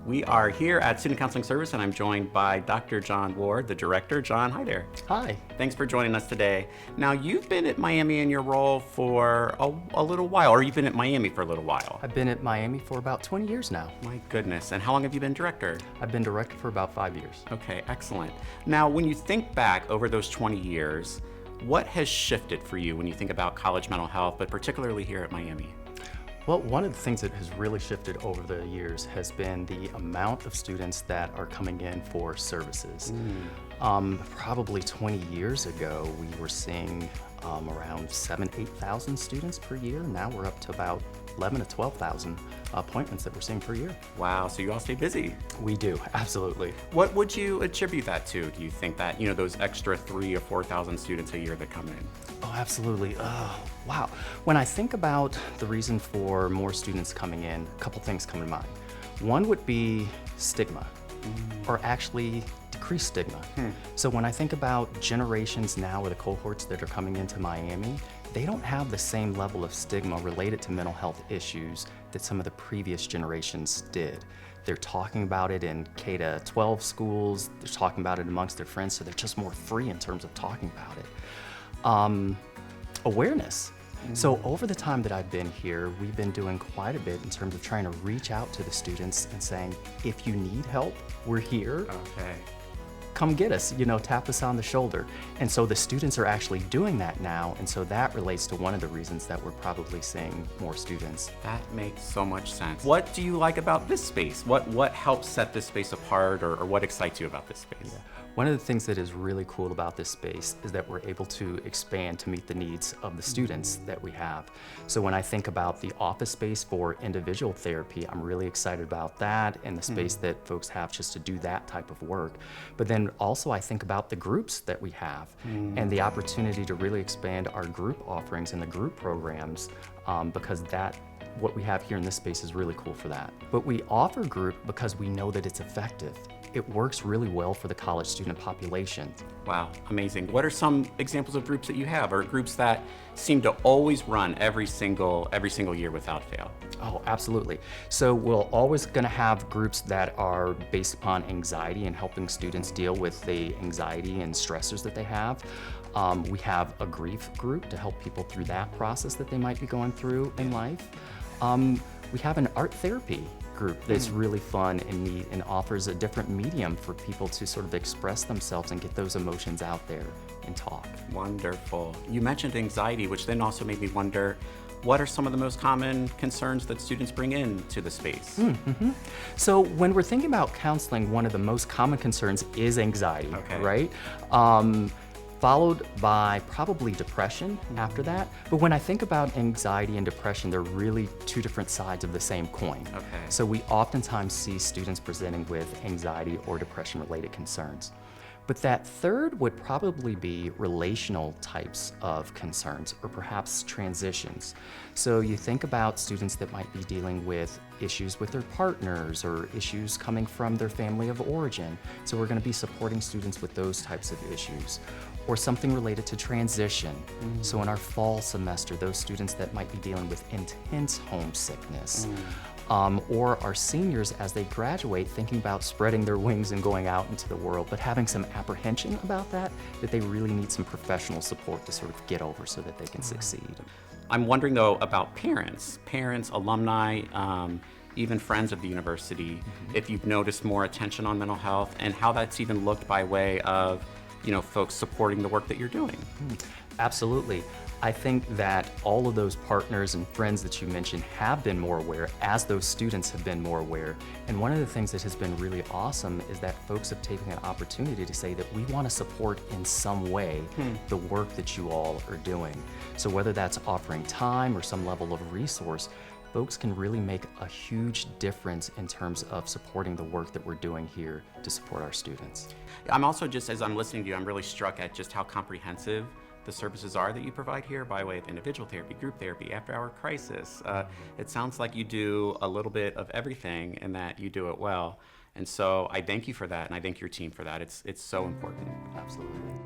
We are here at Student Counseling Service, and I'm joined by Dr. John Ward, the director. John, hi there. Hi. Thanks for joining us today. Now, you've been at Miami in your role for a little while, or you've been at Miami for a little while. I've been at Miami for about 20 years now. My goodness. And how long have you been director? I've been director for about 5 years. Okay, excellent. Now, when you think back over those 20 years, what has shifted for you when you think about college mental health, but particularly here at Miami? Well, one of the things that has really shifted over the years has been the amount of students that are coming in for services. Probably 20 years ago, we were seeing around 8,000 students per year. Now we're up to about 11 to 12,000 appointments that we're seeing per year. Wow, so you all stay busy. We do, absolutely. What would you attribute that to? Do you think that, those extra 3,000 or 4,000 students a year that come in? Oh, absolutely. Wow. When I think about the reason for more students coming in, a couple things come to mind. One would be stigma, or actually decreased stigma. So when I think about generations now, or the cohorts that are coming into Miami, they don't have the same level of stigma related to mental health issues that some of the previous generations did. They're talking about it in K-12 schools, they're talking about it amongst their friends, so they're just more free in terms of talking about it. Awareness. So over the time that I've been here, we've been doing quite a bit in terms of trying to reach out to the students and saying, if you need help, we're here. Okay. Come get us, tap us on the shoulder. And so the students are actually doing that now, and so that relates to one of the reasons that we're probably seeing more students. That makes so much sense. What do you like about this space? What helps set this space apart, or what excites you about this space? One of the things that is really cool about this space is that we're able to expand to meet the needs of the students that we have. So when I think about the office space for individual therapy, I'm really excited about that and the space that folks have just to do that type of work. But then also I think about the groups that we have and the opportunity to really expand our group offerings and the group programs because what we have here in this space is really cool for that. But we offer group because we know that it's effective. It works really well for the college student population. Wow, amazing. What are some examples of groups that you have, or groups that seem to always run every single year without fail? Oh, absolutely. So we're always going to have groups that are based upon anxiety and helping students deal with the anxiety and stressors that they have. We have a grief group to help people through that process that they might be going through in life. We have an art therapy group that's really fun and neat and offers a different medium for people to sort of express themselves and get those emotions out there and talk. Wonderful. You mentioned anxiety, which then also made me wonder, what are some of the most common concerns that students bring into the space? So when we're thinking about counseling, one of the most common concerns is anxiety, right? Followed by probably depression after that. But when I think about anxiety and depression, they're really two different sides of the same coin. So we oftentimes see students presenting with anxiety or depression related concerns. But that third would probably be relational types of concerns, or perhaps transitions. So you think about students that might be dealing with issues with their partners or issues coming from their family of origin. So we're going to be supporting students with those types of issues. Or something related to transition. So in our fall semester, those students that might be dealing with intense homesickness. Or our seniors, as they graduate, thinking about spreading their wings and going out into the world, but having some apprehension about that they really need some professional support to sort of get over so that they can succeed. I'm wondering though about parents, alumni, even friends of the university, if you've noticed more attention on mental health and how that's even looked by way of folks supporting the work that you're doing. Absolutely. I think that all of those partners and friends that you mentioned have been more aware as those students have been more aware. And one of the things that has been really awesome is that folks have taken an opportunity to say that we want to support in some way the work that you all are doing. So whether that's offering time or some level of resource, folks can really make a huge difference in terms of supporting the work that we're doing here to support our students. I'm also just, as I'm listening to you, I'm really struck at just how comprehensive the services are that you provide here by way of individual therapy, group therapy, after-hour crisis. It sounds like you do a little bit of everything and that you do it well. And so I thank you for that, and I thank your team for that. It's so important. Absolutely.